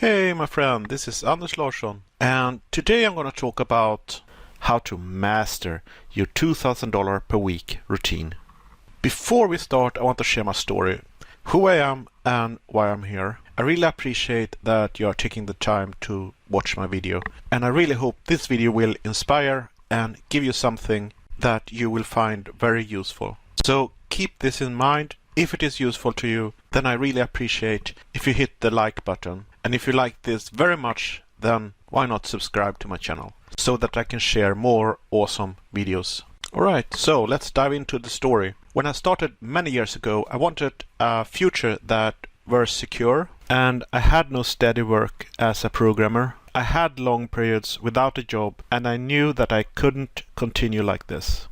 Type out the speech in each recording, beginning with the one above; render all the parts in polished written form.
Hey my friend, this is Anders Larsson, and today I'm going to talk about how to master your $2,000 per week routine. Before we start, I want to share my story, who I am and why I'm here. I really appreciate that you are taking the time to watch my video, and I really hope this video will inspire and give you something that you will find very useful. So keep this in mind. If it is useful to you, then I really appreciate if you hit the like button. And if you like this very much, then why not subscribe to my channel so that I can share more awesome videos. Alright, so let's dive into the story. When I started many years ago, I wanted a future that was secure, and I had no steady work as a programmer. I had long periods without a job, and I knew that I couldn't continue like this.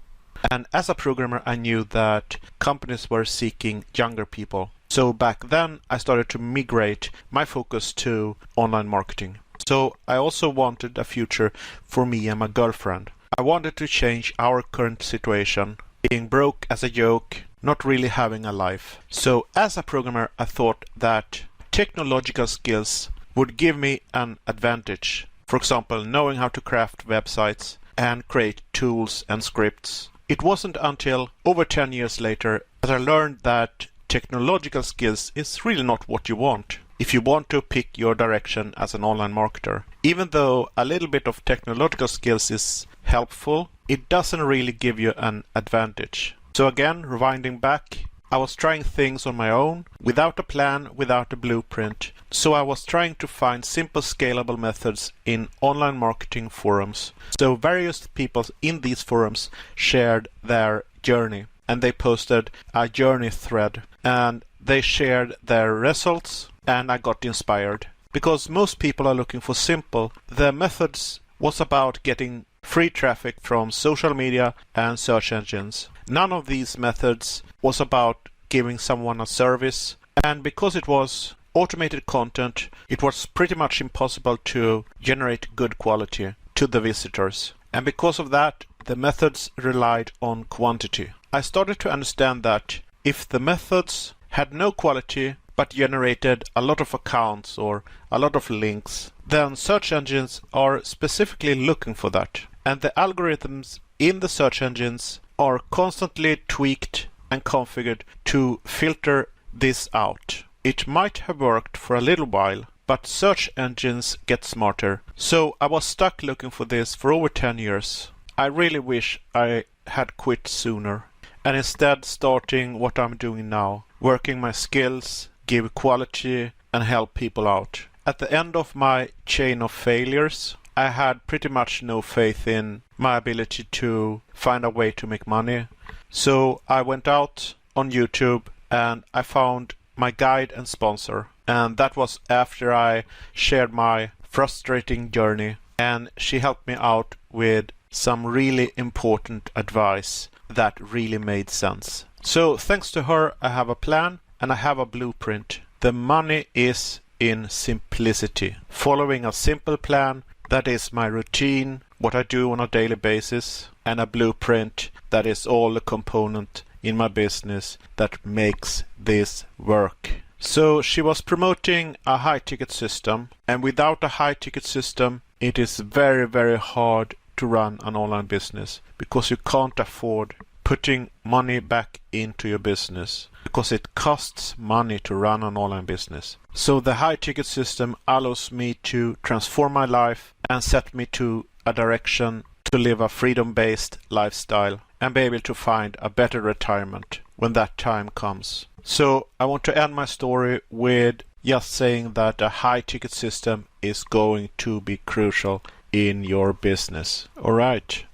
And as a programmer, I knew that companies were seeking younger people. So back then, I started to migrate my focus to online marketing. So I also wanted a future for me and my girlfriend. I wanted to change our current situation, being broke as a joke, not really having a life. So as a programmer, I thought that technological skills would give me an advantage. For example, knowing how to craft websites and create tools and scripts. It wasn't until over 10 years later that I learned that technological skills is really not what you want if you want to pick your direction as an online marketer. Even though a little bit of technological skills is helpful, it doesn't really give you an advantage. So again, rewinding back, I was trying things on my own, without a plan, without a blueprint. So I was trying to find simple scalable methods in online marketing forums. So various people in these forums shared their journey, and they posted a journey thread, and they shared their results, and I got inspired. Because most people are looking for simple, the methods was about getting free traffic from social media and search engines. None of these methods was about giving someone a service, and because it was automated content, it was pretty much impossible to generate good quality to the visitors. And because of that, the methods relied on quantity. I started to understand that if the methods had no quality but generated a lot of accounts or a lot of links, then search engines are specifically looking for that. And the algorithms in the search engines are constantly tweaked and configured to filter this out. It might have worked for a little while, but search engines get smarter. So I was stuck looking for this for over 10 years. I really wish I had quit sooner and instead starting what I'm doing now, working my skills, give quality and help people out. At the end of my chain of failures, I had pretty much no faith in my ability to find a way to make money. So I went out on YouTube and I found my guide and sponsor. And that was after I shared my frustrating journey. And she helped me out with some really important advice that really made sense. So thanks to her, I have a plan and I have a blueprint. The money is in simplicity. Following a simple plan, that is my routine, what I do on a daily basis, and a blueprint that is all the component in my business that makes this work. So she was promoting a high ticket system, and without a high ticket system, it is very, very hard to run an online business because you can't afford putting money back into your business because it costs money to run an online business. So the high ticket system allows me to transform my life and set me to a direction to live a freedom-based lifestyle and be able to find a better retirement when that time comes. So I want to end my story with just saying that a high ticket system is going to be crucial in your business. Alright,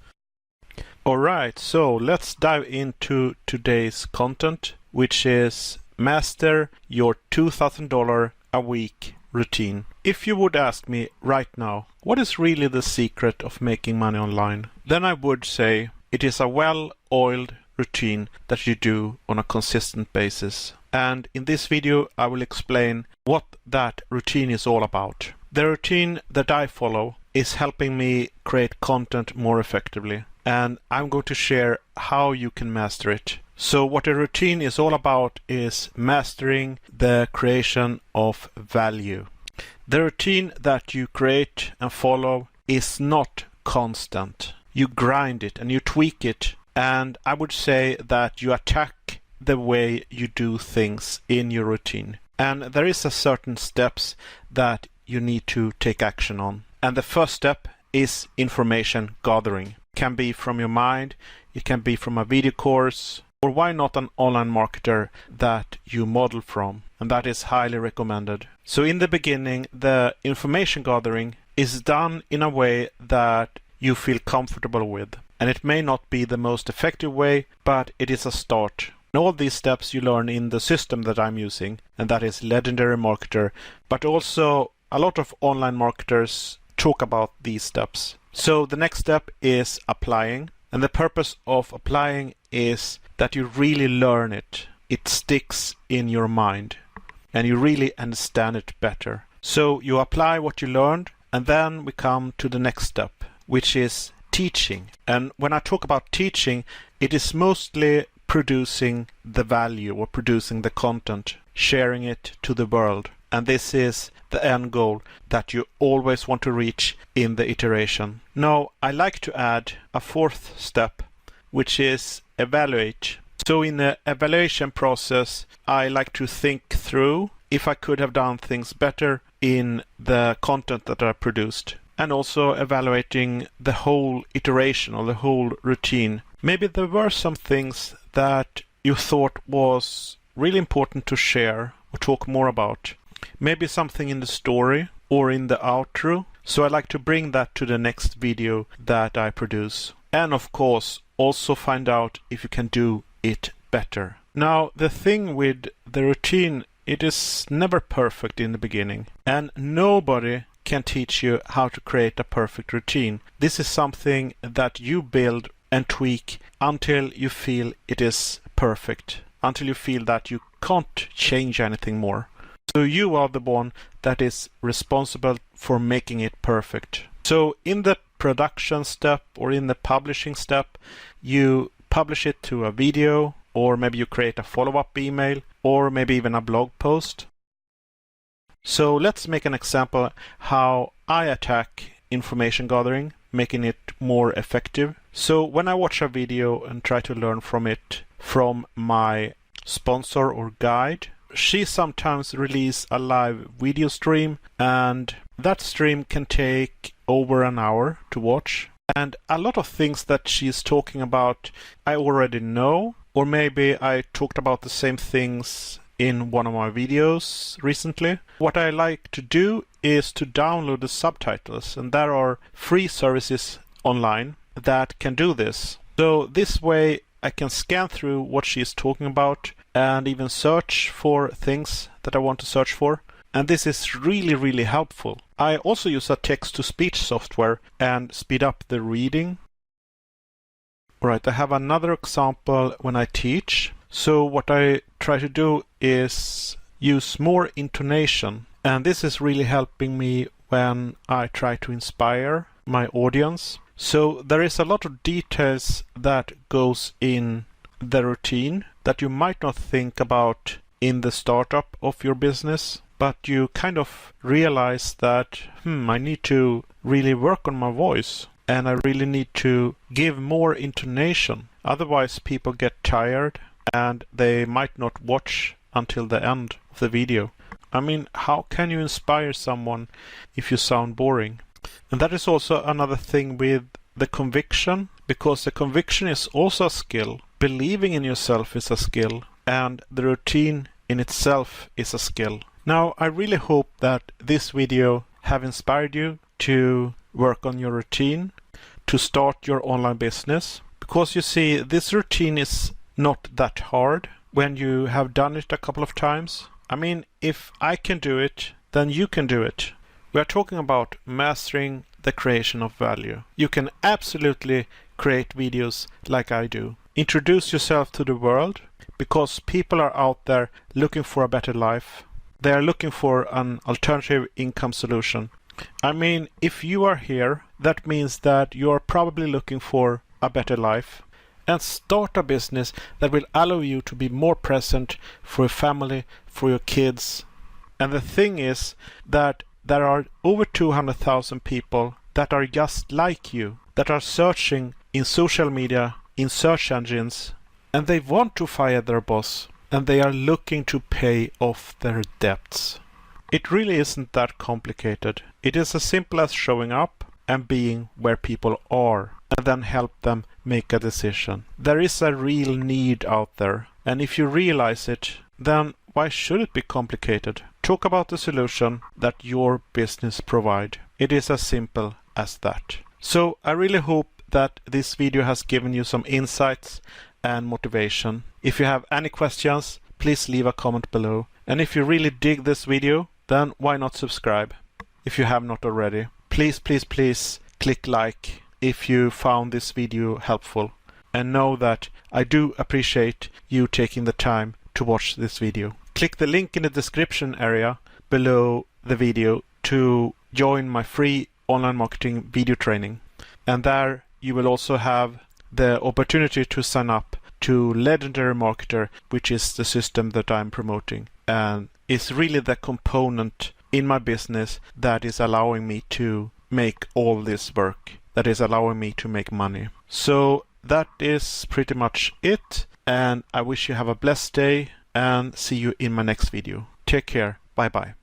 so let's dive into today's content, which is master your $2,000 a week routine. If you would ask me right now, what is really the secret of making money online? Then I would say it is a well-oiled routine that you do on a consistent basis. And in this video, I will explain what that routine is all about. The routine that I follow is helping me create content more effectively. And I'm going to share how you can master it. So what a routine is all about is mastering the creation of value. The routine that you create and follow is not constant. You grind it and you tweak it, and I would say that you attack the way you do things in your routine. And there is a certain steps that you need to take action on. And the first step is information gathering. It can be from your mind, it can be from a video course, or why not an online marketer that you model from, and that is highly recommended. So in the beginning, the information gathering is done in a way that you feel comfortable with. And it may not be the most effective way, but it is a start. And all these steps you learn in the system that I'm using, and that is Legendary Marketer, but also a lot of online marketers talk about these steps. So the next step is applying, and the purpose of applying is that you really learn it. It sticks in your mind, and you really understand it better. So you apply what you learned, and then we come to the next step, which is teaching. And when I talk about teaching, it is mostly producing the value or producing the content, sharing it to the world. And this is the end goal that you always want to reach in the iteration. Now, I like to add a fourth step, which is evaluate. So in the evaluation process, I like to think through if I could have done things better in the content that I produced, and also evaluating the whole iteration or the whole routine. Maybe there were some things that you thought was really important to share or talk more about. Maybe something in the story or in the outro. So I like to bring that to the next video that I produce. And of course, also find out if you can do it better. Now, the thing with the routine, it is never perfect in the beginning. And nobody can teach you how to create a perfect routine. This is something that you build and tweak until you feel it is perfect, until you feel that you can't change anything more. So you are the one that is responsible for making it perfect. So in the production step or in the publishing step, you publish it to a video, or maybe you create a follow-up email, or maybe even a blog post. So let's make an example how I attack information gathering, making it more effective. So when I watch a video and try to learn from it from my sponsor or guide, she sometimes releases a live video stream, and that stream can take over an hour to watch. And a lot of things that she's talking about I already know, or maybe I talked about the same things in one of my videos recently. What I like to do is to download the subtitles, and there are free services online that can do this. So this way I can scan through what she's talking about and even search for things that I want to search for. And this is really, really helpful. I also use a text-to-speech software and speed up the reading. Alright, I have another example when I teach. So what I try to do is use more intonation. And this is really helping me when I try to inspire my audience. So there is a lot of details that goes in the routine that you might not think about in the startup of your business, but you kind of realize that, I need to really work on my voice, and I really need to give more intonation. Otherwise people get tired and they might not watch until the end of the video. I mean, how can you inspire someone if you sound boring? And that is also another thing with the conviction, because the conviction is also a skill. Believing in yourself is a skill, and the routine in itself is a skill. Now, I really hope that this video have inspired you to work on your routine, to start your online business. Because you see, this routine is not that hard when you have done it a couple of times. I mean, if I can do it, then you can do it. We are talking about mastering the creation of value. You can absolutely create videos like I do. Introduce yourself to the world, because people are out there looking for a better life. They are looking for an alternative income solution. I mean, if you are here, that means that you are probably looking for a better life. And start a business that will allow you to be more present for your family, for your kids. And the thing is that there are over 200,000 people that are just like you, that are searching in social media, in search engines, and they want to fire their boss, and they are looking to pay off their debts. It really isn't that complicated. It is as simple as showing up and being where people are, and then help them make a decision. There is a real need out there, and if you realize it, then why should it be complicated? Talk about the solution that your business provide. It is as simple as that. So I really hope that this video has given you some insights and motivation. If you have any questions, please leave a comment below. And if you really dig this video, then why not subscribe if you have not already? Please click like if you found this video helpful. And know that I do appreciate you taking the time to watch this video. Click the link in the description area below the video to join my free online marketing video training. And there you will also have the opportunity to sign up to Legendary Marketer, which is the system that I'm promoting. And it's really the component in my business that is allowing me to make all this work, that is allowing me to make money. So that is pretty much it. And I wish you have a blessed day and see you in my next video. Take care. Bye bye.